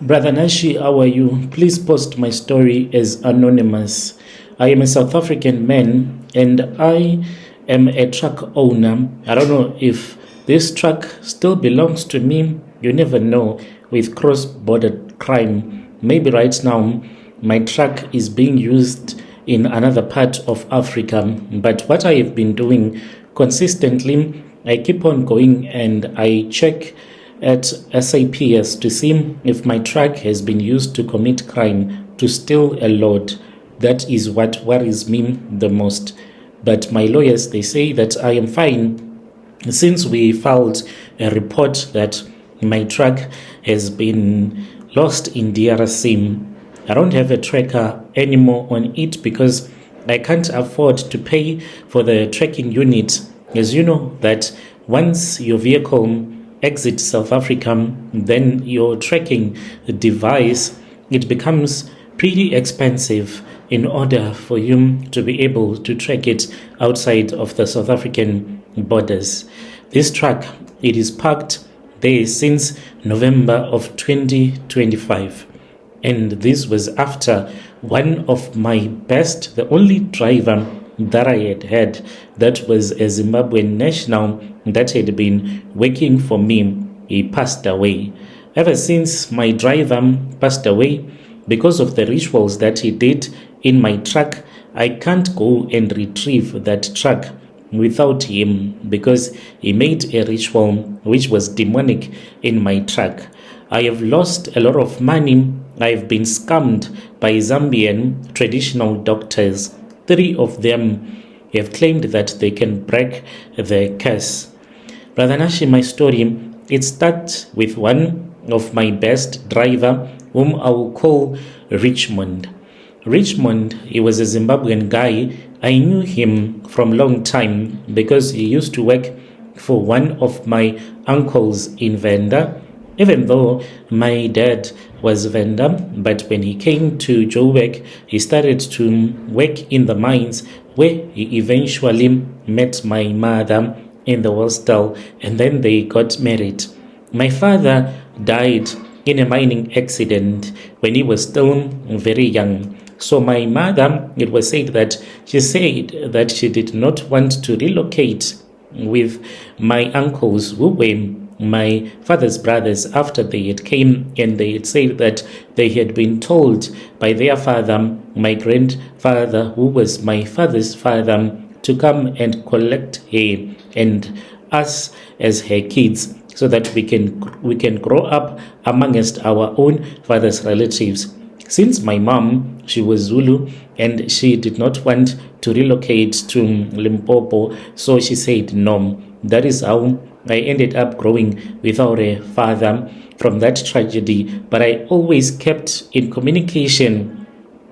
Brother Nashi, how are you? Please post my story as anonymous. I am a South African man and I am a truck owner. I don't know if this truck still belongs to me. You never know with cross-border crime. Maybe right now my truck is being used in another part of Africa. But what I have been doing consistently, I keep on going and I check at SAPS to see if my truck has been used to commit crime, to steal a load. That is what worries me the most. But my lawyers, they say that I am fine since we filed a report that my truck has been lost in DRC. I don't have a tracker anymore on it because I can't afford to pay for the tracking unit. As you know that once your vehicle exit South Africa, then your tracking device, it becomes pretty expensive in order for you to be able to track it outside of the South African borders. This truck, it is parked there since November of 2025. And this was after one of my best, the only driver that I had, that was a Zimbabwean national that had been working for me. He passed away. Ever since my driver passed away, because of the rituals that he did in my truck, I can't go and retrieve that truck without him because he made a ritual which was demonic in my truck. I have lost a lot of money. I've been scammed by Zambian traditional doctors. 3 of them have claimed that they can break the curse. Brother Nashi, my story, it starts with one of my best driver, whom I will call Richmond. Richmond, he was a Zimbabwean guy. I knew him from a long time because he used to work for one of my uncles in Venda. Even though my dad was Venda, but when he came to Joburg, he started to work in the mines where he eventually met my mother in the hostel and then they got married. My father died in a mining accident when he was still very young. So my mother, it was said that she did not want to relocate with my uncles who were my father's brothers after they had came and they had said that they had been told by their father, my grandfather, who was my father's father, to come and collect her and us as her kids so that we can grow up amongst our own father's relatives. Since my mom, she was Zulu and she did not want to relocate to Limpopo, so she said no. That is how I ended up growing without a father from that tragedy. But I always kept in communication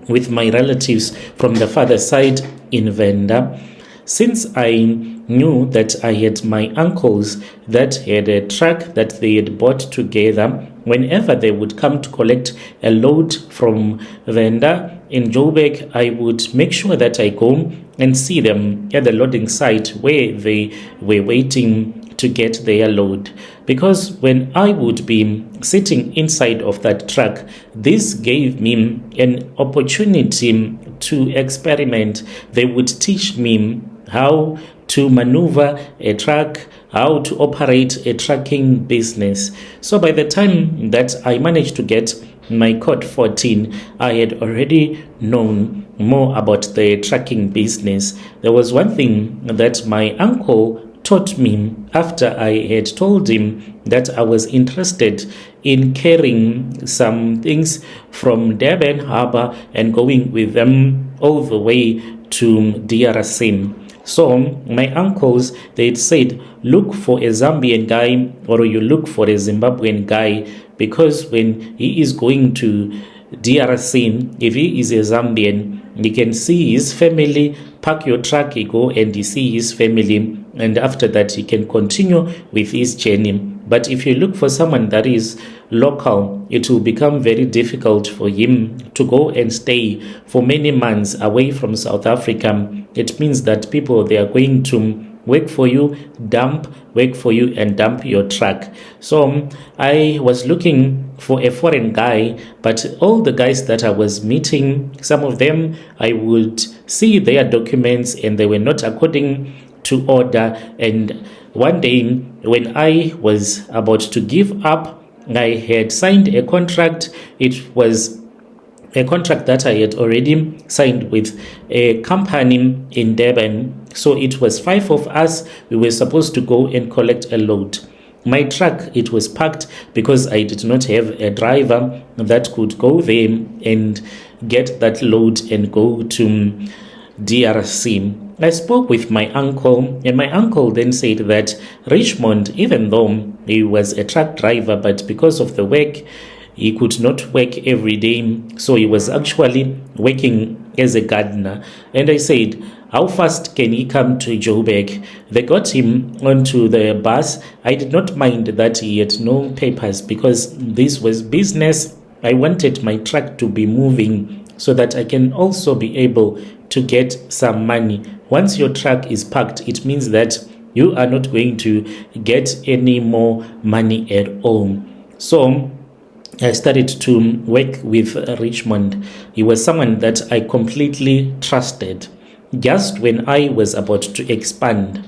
with my relatives from the father's side in Venda. Since I knew that I had my uncles that had a truck that they had bought together, whenever they would come to collect a load from Venda in Joburg, I would make sure that I go and see them at the loading site where they were waiting to get their load. Because when I would be sitting inside of that truck, this gave me an opportunity to experiment. They would teach me how to maneuver a truck, how to operate a trucking business. So by the time that I managed to get my code 14, I had already known more about the trucking business. There was one thing that my uncle taught me after I had told him that I was interested in carrying some things from Durban Harbor and going with them all the way to DRC. So my uncles, they'd said, look for a Zambian guy or you look for a Zimbabwean guy, because when he is going to DRC, if he is a Zambian, you can see his family, park your truck, you go and you see his family, and after that he can continue with his journey. But if you look for someone that is local, it will become very difficult for him to go and stay for many months away from South Africa. It means that people, they are going to work for you, work for you and dump your truck. So I was looking for a foreign guy, but all the guys that I was meeting, some of them, I would see their documents and they were not according to order. And one day when I was about to give up, I had signed a contract. It was a contract that I had already signed with a company in Durban. So it was 5 of us. We were supposed to go and collect a load. My truck, it was parked because I did not have a driver that could go there and get that load and go to DRC. I spoke with my uncle, and my uncle then said that Richmond, even though he was a truck driver, but because of the work, he could not work every day. So he was actually working as a gardener. And I said, how fast can he come to Joburg? They got him onto the bus. I did not mind that he had no papers because this was business. I wanted my truck to be moving so that I can also be able to get some money. Once your truck is parked, it means that you are not going to get any more money at all. So I started to work with Richmond. He was someone that I completely trusted. Just when I was about to expand,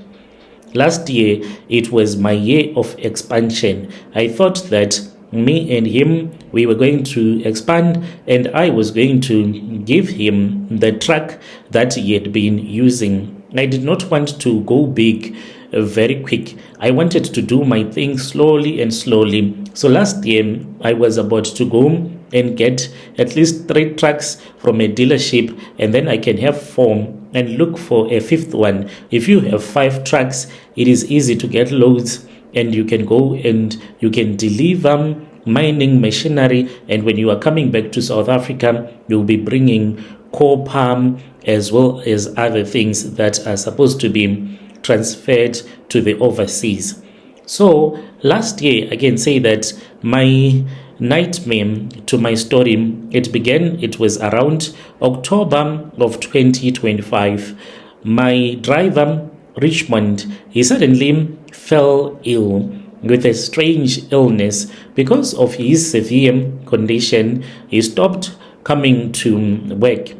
last year, it was my year of expansion. I thought that me and him, we were going to expand, and I was going to give him the truck that he had been using. I did not want to go big very quick. I wanted to do my thing slowly and slowly. So last year, I was about to go and get at least 3 trucks from a dealership, and then I can have 4 and look for a 5th one. If you have 5 trucks, it is easy to get loads, and you can go and you can deliver mining machinery. And when you are coming back to South Africa, you'll be bringing copper as well as other things that are supposed to be transferred to the overseas. So last year, I can say that my nightmare to my story, it was around October of 2025. My driver, Richmond, he suddenly fell ill with a strange illness. Because of his severe condition, he stopped coming to work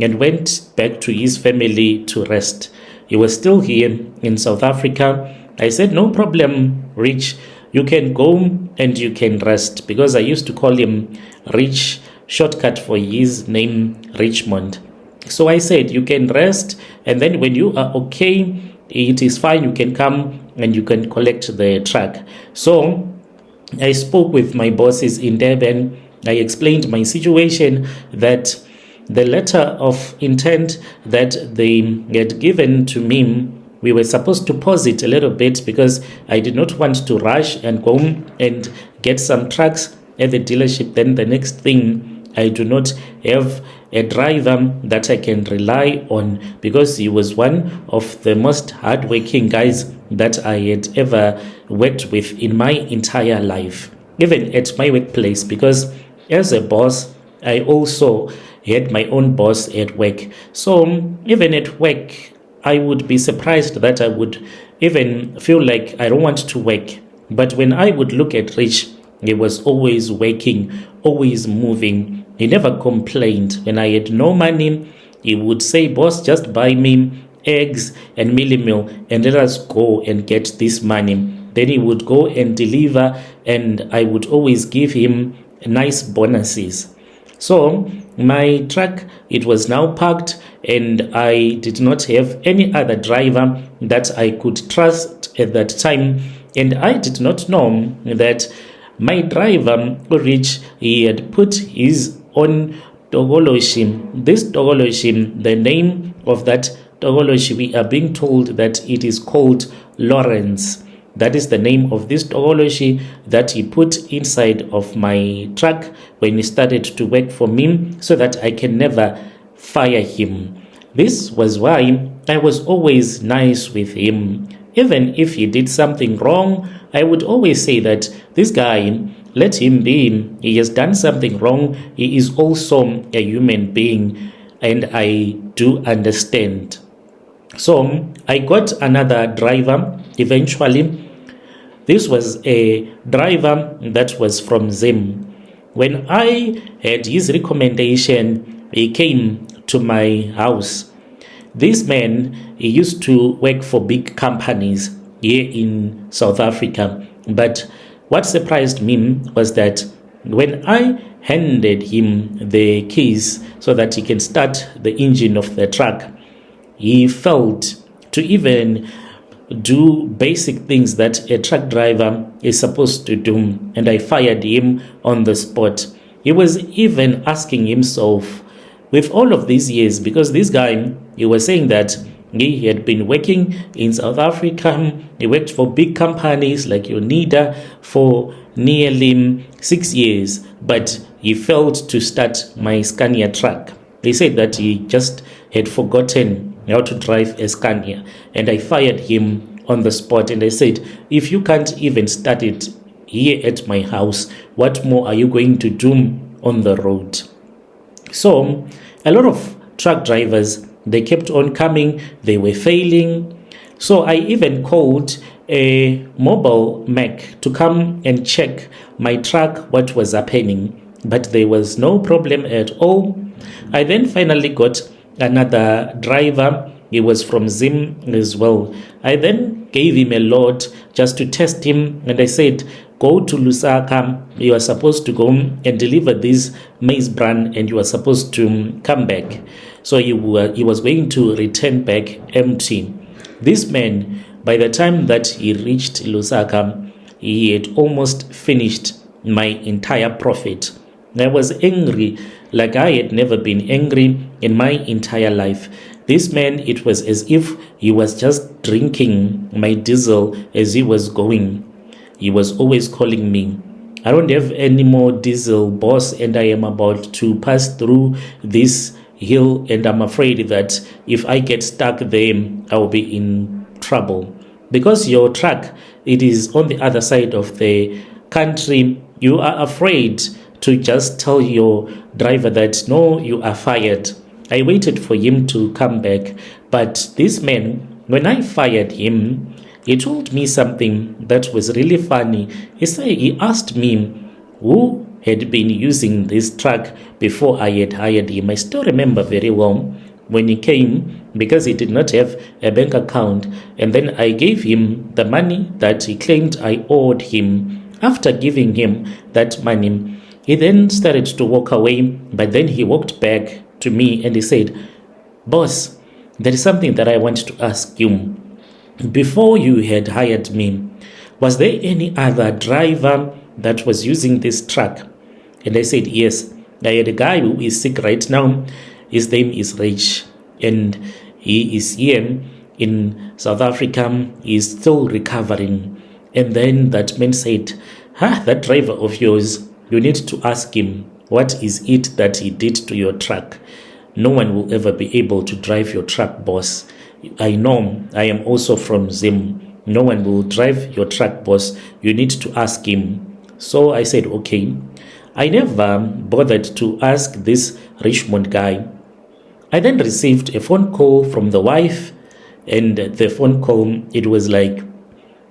and went back to his family to rest. He was still here in South Africa. I said, no problem, Rich. You can go and you can rest, because I used to call him Rich, shortcut for his name, Richmond. So I said, you can rest, and then when you are okay, it is fine, you can come and you can collect the truck. So I spoke with my bosses in Durban. I explained my situation, that the letter of intent that they had given to me, we were supposed to pause it a little bit because I did not want to rush and go and get some trucks at the dealership. Then the next thing, I do not have a driver that I can rely on, because he was one of the most hardworking guys that I had ever worked with in my entire life, even at my workplace, because as a boss, I also had my own boss at work. So even at work, I would be surprised that I would even feel like I don't want to work. But when I would look at Rich, he was always working, always moving. He never complained. When I had no money, he would say, boss, just buy me eggs and mealie meal and let us go and get this money. Then he would go and deliver, and I would always give him nice bonuses. So my truck, it was now parked, and I did not have any other driver that I could trust at that time. And I did not know that my driver, Rich, he had put his own Tokoloshe. This Tokoloshe, the name of that Tokoloshe, we are being told that it is called Lawrence. That is the name of this Tokoloshe that he put inside of my truck when he started to work for me, so that I can never fire him. This was why I was always nice with him. Even if he did something wrong, I would always say that this guy, let him be. He has done something wrong. He is also a human being, and I do understand. So I got another driver eventually. This was a driver that was from Zim. When I had his recommendation, he came to my house. This man, he used to work for big companies here in South Africa. But what surprised me was that when I handed him the keys so that he can start the engine of the truck, he failed to even do basic things that a truck driver is supposed to do, and I fired him on the spot. He was even asking himself, with all of these years, because this guy, he was saying that he had been working in South Africa, he worked for big companies like Unida for nearly 6 years, but he failed to start my Scania truck. They said that he just had forgotten how to drive a Scania, and I fired him on the spot, and I said, if you can't even start it here at my house, what more are you going to do on the road? So a lot of truck drivers, they kept on coming, they were failing. So I even called a mobile mech to come and check my truck what was happening, but there was no problem at all. I then finally got another driver. He was from Zim as well. I then gave him a load just to test him, and I said, go to Lusaka, you are supposed to go and deliver this maize bran, and you are supposed to come back. So he was going to return back empty. This man, by the time that he reached Lusaka, he had almost finished my entire profit. I was angry like I had never been angry in my entire life. This man, it was as if he was just drinking my diesel as he was going. He was always calling me, I don't have any more diesel, boss, and I am about to pass through this hill, and I'm afraid that if I get stuck there, I'll be in trouble. Because your truck, it is on the other side of the country, you are afraid to just tell your driver that, no, you are fired. I waited for him to come back, but this man, when I fired him, he told me something that was really funny. He asked me who had been using this truck before I had hired him. I still remember very well when he came, because he did not have a bank account, and then I gave him the money that he claimed I owed him. After giving him that money, he then started to walk away, but then he walked back to me and he said, boss, there is something that I want to ask you. Before you had hired me, was there any other driver that was using this truck? And I said, yes. I had a guy who is sick right now. His name is Rich, and he is here in South Africa. He is still recovering. And then that man said, that driver of yours, you need to ask him, what is it that he did to your truck? No one will ever be able to drive your truck, boss. I know, I am also from Zim. No one will drive your truck, boss. You need to ask him. So I said, okay. I never bothered to ask this Richmond guy. I then received a phone call from the wife, and the phone call, it was like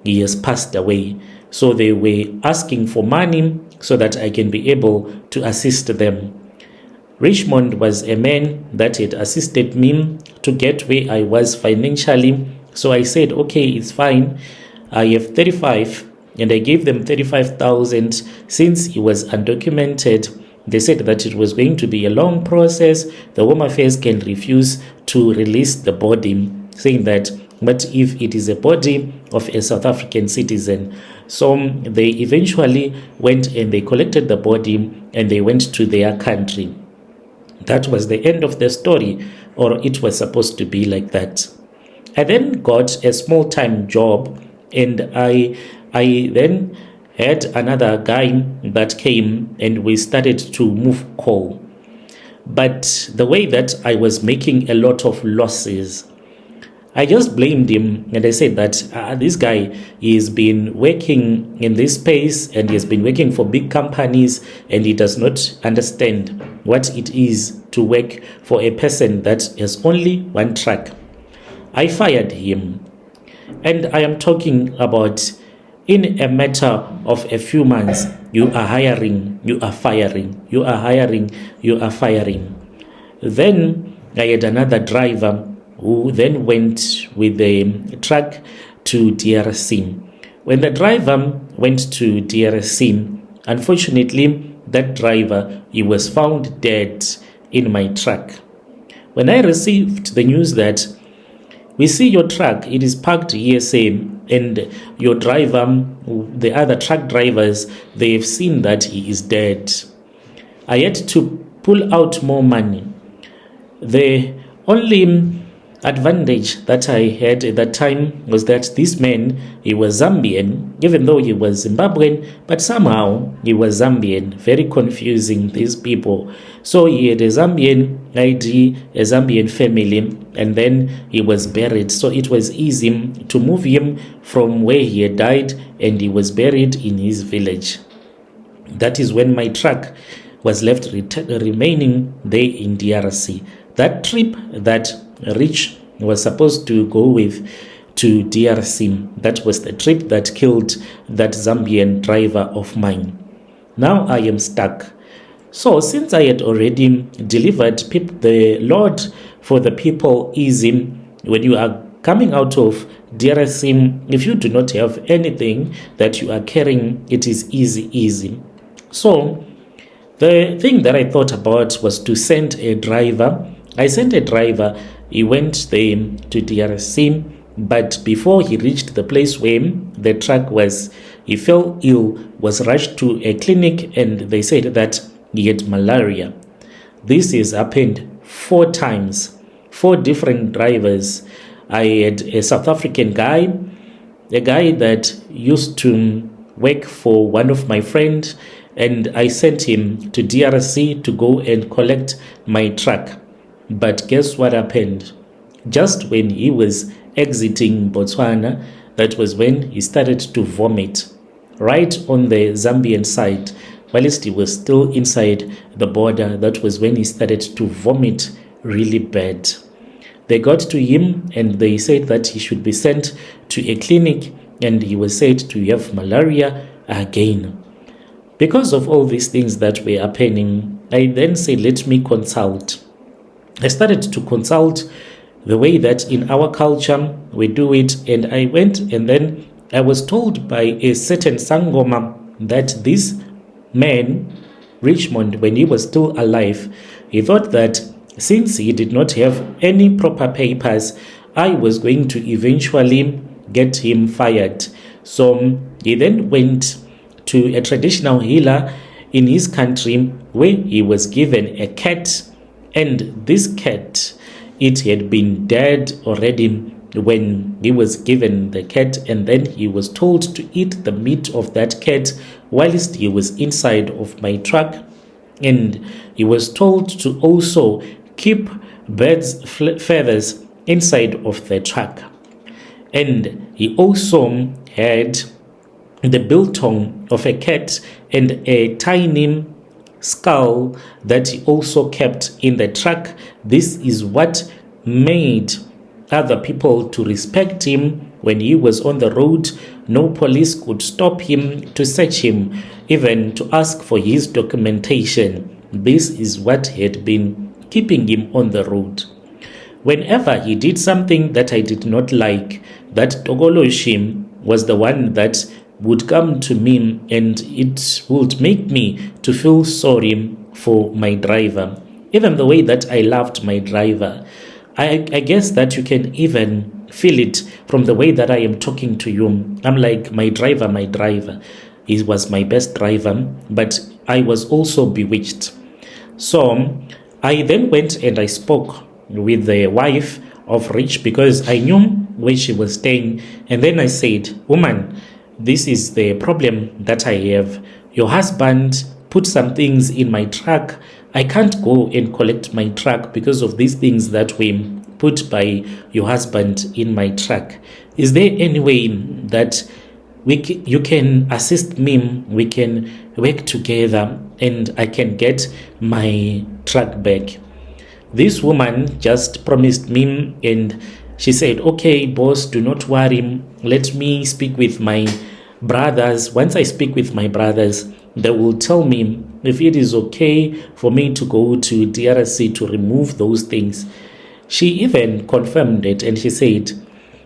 he has passed away. So they were asking for money so that I can be able to assist them. Richmond was a man that had assisted me to get where I was financially. So I said, okay, it's fine. I have 35, and I gave them 35,000 since he was undocumented. They said that it was going to be a long process. The Home Affairs can refuse to release the body, saying that, but if it is a body of a South African citizen. So they eventually went and they collected the body and they went to their country. That was the end of the story, or it was supposed to be like that. I then got a small-time job, and I then had another guy that came and we started to move coal. But the way that I was making a lot of losses, I just blamed him, and I said that this guy, he's been working in this space and he has been working for big companies, and he does not understand what it is to work for a person that has only one truck. I fired him, and I am talking about In a matter of a few months, you are hiring, you are firing, you are hiring, you are firing. Then I had another driver who then went with the truck to DRC. When the driver went to DRC, unfortunately, that driver, he was found dead in my truck. When I received the news that we see your truck, it is parked here, same, and your driver, the other truck drivers, they have seen that he is dead. I had to pull out more money. The only advantage that I had at that time was that this man, he was Zambian, even though he was Zimbabwean, but somehow he was Zambian. Very confusing, these people. So he had a Zambian ID, a Zambian family, and then he was buried. So it was easy to move him from where he had died, and he was buried in his village. That is when my truck was left remaining there in DRC. That trip that Rich was supposed to go with to DRC, that was the trip that killed that Zambian driver of mine. Now I am stuck. So since I had already delivered the Lord for the people easy, when you are coming out of DRC, if you do not have anything that you are carrying, it is easy. So the thing that I thought about was to send a driver. I sent a driver. He went there to DRC, but before he reached the place where the truck was, he fell ill, was rushed to a clinic, and they said that he had malaria. This has happened 4 times, 4 different drivers. I had a South African guy, a guy that used to work for one of my friends, and I sent him to DRC to go and collect my truck. But guess what happened? Just when he was exiting Botswana, that was when he started to vomit right on the Zambian side. Whilst he was still inside the border, that was when he started to vomit really bad. They got to him and they said that he should be sent to a clinic, and he was said to have malaria again. Because of all these things that were happening, I then said, let me consult. I started to consult the way that in our culture we do it, and I went and then I was told by a certain Sangoma that this man, Richmond, when he was still alive, he thought that since he did not have any proper papers, I was going to eventually get him fired. So he then went to a traditional healer in his country where he was given a cat, and this cat, it had been dead already when he was given the cat, and then he was told to eat the meat of that cat whilst he was inside of my truck, and he was told to also keep birds' feathers inside of the truck. And he also had the biltong of a cat and a tiny skull that he also kept in the truck. This is what made other people to respect him when he was on the road. No police could stop him to search him, even to ask for his documentation. This is what had been keeping him on the road. Whenever he did something that I did not like, that Tokoloshe was the one that would come to me, and it would make me to feel sorry for my driver. Even the way that I loved my driver, I guess that you can even feel it from the way that I am talking to you. I'm like, my driver. He was my best driver, but I was also bewitched. So I then went and I spoke with the wife of Rich, because I knew where she was staying. And then I said, woman, this is the problem that I have. Your husband put some things in my truck. I can't go and collect my truck because of these things that were put by your husband in my truck. Is there any way that you can assist me? We can work together and I can get my truck back. This woman just promised me, and she said, okay, boss, do not worry. Let me speak with my brothers, once I speak with my brothers, they will tell me if it is okay for me to go to DRC to remove those things. She even confirmed it, and she said,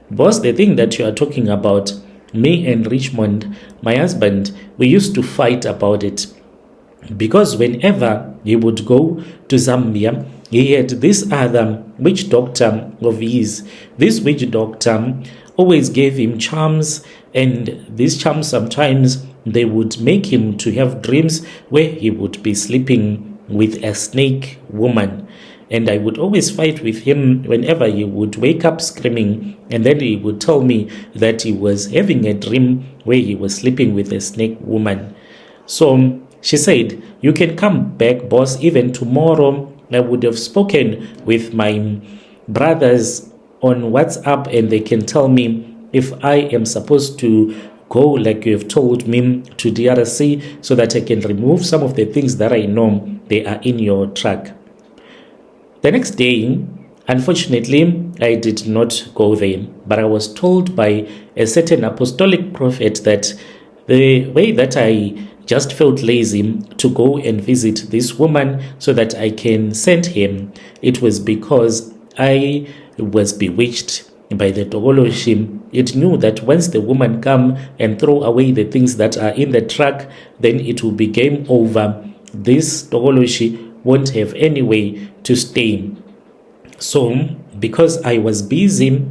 boss, the thing that you are talking about, me and Richmond, my husband, we used to fight about it. Because whenever he would go to Zambia, he had this other witch doctor of his. This witch doctor always gave him charms, and these charms sometimes they would make him to have dreams where he would be sleeping with a snake woman. And I would always fight with him whenever he would wake up screaming, and then he would tell me that he was having a dream where he was sleeping with a snake woman. So she said, you can come back, boss, even tomorrow. I would have spoken with my brothers on WhatsApp, and they can tell me if I am supposed to go, like you have told me, to DRC so that I can remove some of the things that I know they are in your truck. The next day, unfortunately, I did not go there, but I was told by a certain apostolic prophet that the way that I just felt lazy to go and visit this woman so that I can send him, it was because I was bewitched by the Tokoloshe. It knew that once the woman come and throw away the things that are in the truck, then it will be game over. This Tokoloshe won't have any way to stay. So because I was busy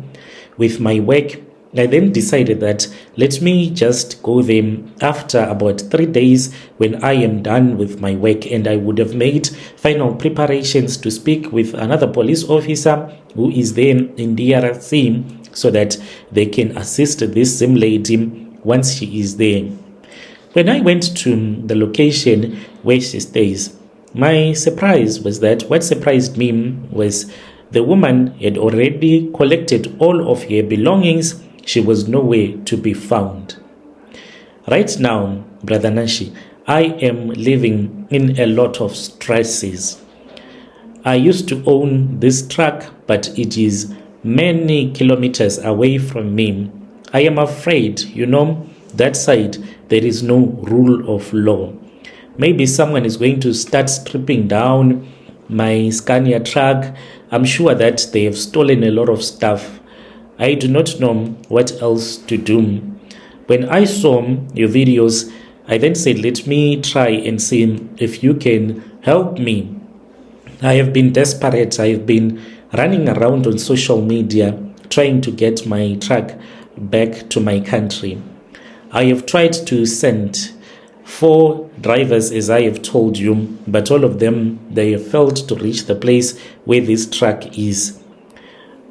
with my work, I then decided that let me just go there after about 3 days when I am done with my work, and I would have made final preparations to speak with another police officer who is there in DRC so that they can assist this same lady once she is there. When I went to the location where she stays, my surprise was that what surprised me was the woman had already collected all of her belongings. She was nowhere to be found. Right now, Brother Nashi, I am living in a lot of stresses. I used to own this truck, but it is many kilometers away from me. I am afraid, that side there is no rule of law. Maybe someone is going to start stripping down my Scania truck. I'm sure that they have stolen a lot of stuff. I do not know what else to do. When I saw your videos, I then said, let me try and see if you can help me. I have been desperate. I have been running around on social media trying to get my truck back to my country. I have tried to send 4 drivers, as I have told you, but all of them, they have failed to reach the place where this truck is.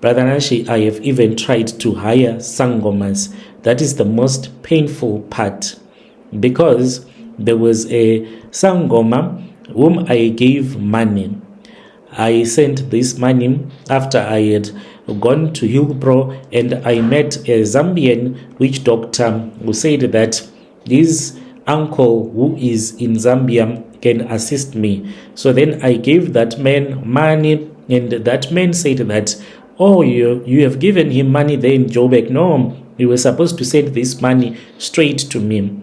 Brother Nashi, I have even tried to hire sangomas. That is the most painful part, because there was a sangoma whom I gave money. I sent this money after I had gone to Hillbrow, and I met a Zambian witch doctor who said that this uncle who is in Zambia can assist me. So then I gave that man money, and that man said that, oh, you have given him money there in Joburg. No, you were supposed to send this money straight to me.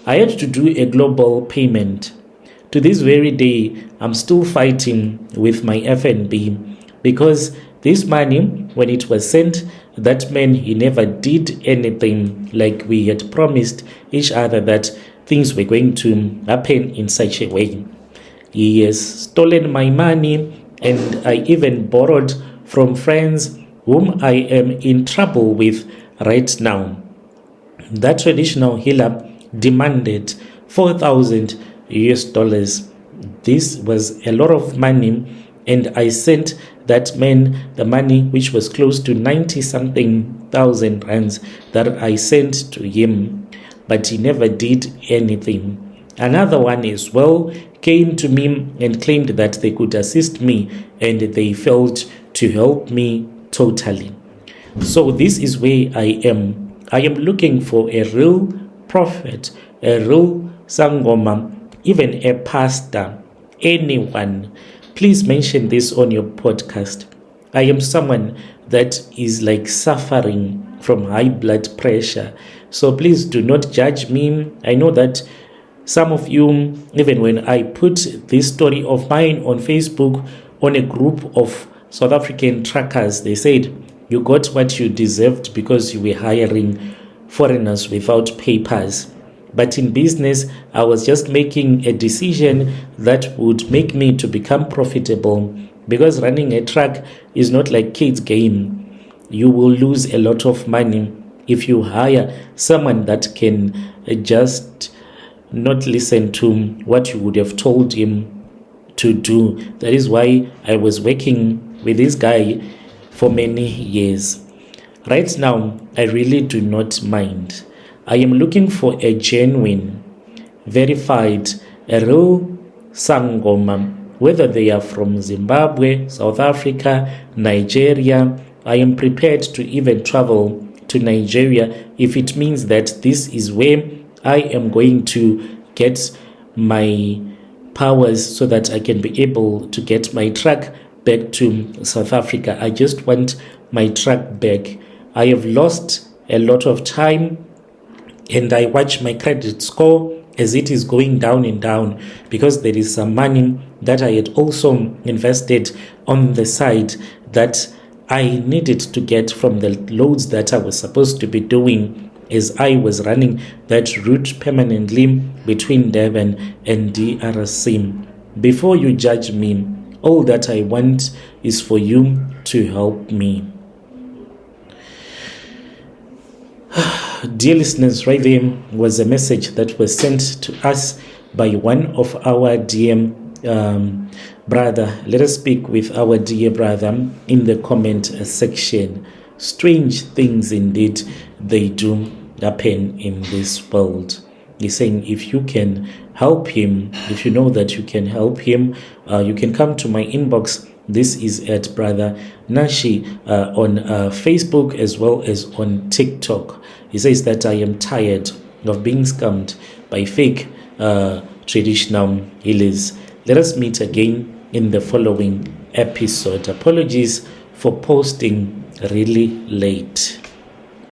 I had to do a global payment. To this very day, I'm still fighting with my FNB, because this money, when it was sent, that man, he never did anything like we had promised each other that things were going to happen in such a way. He has stolen my money, and I even borrowed from friends whom I am in trouble with right now. That traditional healer demanded $4,000. This was a lot of money, and I sent that man the money, which was close to 90-something thousand rands, that I sent to him, but he never did anything. Another one as well came to me and claimed that they could assist me, and they failed to help me totally. So this is where I am. I am looking for a real prophet, a real sangoma, even a pastor, anyone. Please mention this on your podcast. I am someone that is like suffering from high blood pressure. So please do not judge me. I know that some of you, even when I put this story of mine on Facebook on a group of South African truckers, they said you got what you deserved because you were hiring foreigners without papers. But in business, I was just making a decision that would make me to become profitable, because running a truck is not like kids' game. You will lose a lot of money if you hire someone that can just not listen to what you would have told him to do. That is why I was working with this guy for many years. Right now, I really do not mind. I am looking for a genuine, verified, a real Sangoma, whether they are from Zimbabwe, South Africa, Nigeria. I am prepared to even travel to Nigeria if it means that this is where I am going to get my powers so that I can be able to get my truck back to South Africa. I just want my truck back. I have lost a lot of time, and I watch my credit score as it is going down and down, because there is some money that I had also invested on the side that I needed to get from the loads that I was supposed to be doing as I was running that route permanently between Durban and DRC. Before you judge me, all that I want is for you to help me. Dear listeners, right there was a message that was sent to us by one of our dear brother. Let us speak with our dear brother in the comment section. Strange things indeed they do happen in this world. He's saying if you can help him, if you know that you can help him, you can come to my inbox. This is at Brother Nashi on Facebook as well as on TikTok. He says that I am tired of being scammed by fake traditional healers. Let us meet again in the following episode. Apologies for posting really late.